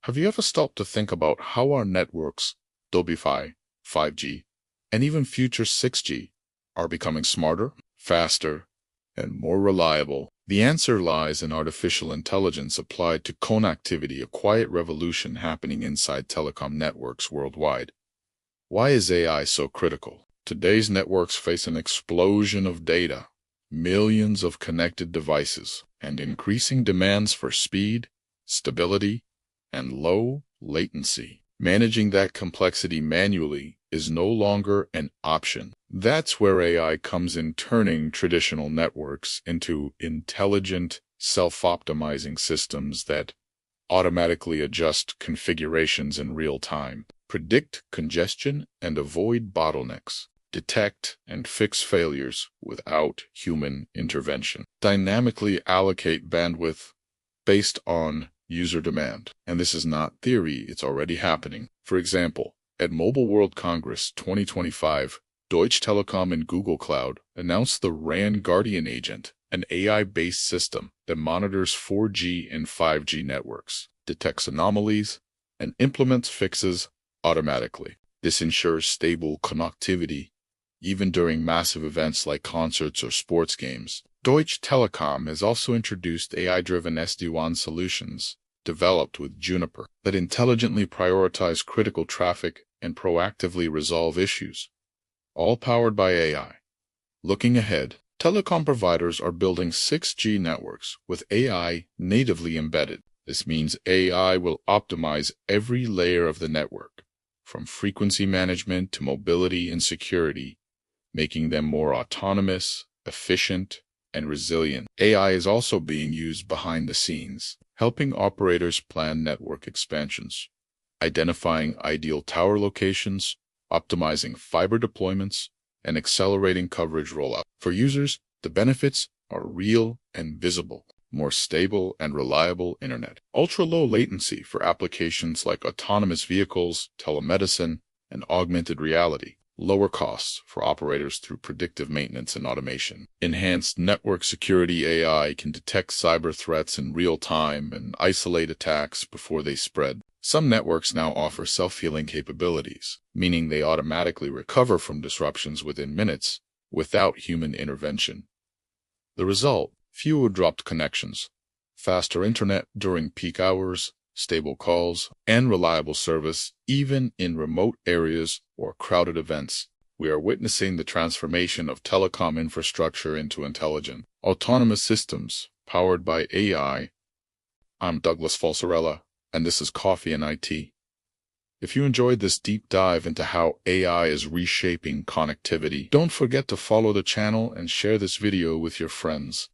Have you ever stopped to think about how our networks, Wi-Fi, 5G, and even future 6G, are becoming smarter, faster, and more reliable? The answer lies in artificial intelligence applied to connectivity, a quiet revolution happening inside telecom networks worldwide. Why is AI so critical? Today's networks face an explosion of data, millions of connected devices, and increasing demands for speed, stability, and low latency. Managing that complexity manually is no longer an option. That's where AI comes in, turning traditional networks into intelligent, self-optimizing systems that automatically adjust configurations in real time, predict congestion and avoid bottlenecks, detect and fix failures without human intervention, dynamically allocate bandwidth based on user demand. And this is not theory, it's already happening. For example, at Mobile World Congress 2025, Deutsche Telekom and Google Cloud announced the RAN Guardian Agent, an AI-based system that monitors 4G and 5G networks, detects anomalies, and implements fixes automatically. This ensures stable connectivity even during massive events like concerts or sports games. Deutsche Telekom has also introduced AI-driven SD-WAN solutions developed with Juniper that intelligently prioritize critical traffic and proactively resolve issues, all powered by AI. Looking ahead, telecom providers are building 6G networks with AI natively embedded. This means AI will optimize every layer of the network, from frequency management to mobility and security, making them more autonomous, efficient, and resilient. AI is also being used behind the scenes, helping operators plan network expansions, identifying ideal tower locations, optimizing fiber deployments, and accelerating coverage rollout. For users, the benefits are real and visible. More stable and reliable internet, ultra-low latency for applications like autonomous vehicles, telemedicine, and augmented reality, lower costs for operators through predictive maintenance and automation. Enhanced network security. AI can detect cyber threats in real time and isolate attacks before they spread. Some networks now offer self-healing capabilities, meaning they automatically recover from disruptions within minutes without human intervention. The result: fewer dropped connections, faster internet during peak hours, stable calls, and reliable service even in remote areas or crowded events. We are witnessing the transformation of telecom infrastructure into intelligent, autonomous systems powered by AI. I'm Douglas Falsarella, and this is Coffee and IT. If you enjoyed this deep dive into how AI is reshaping connectivity, don't forget to follow the channel and share this video with your friends.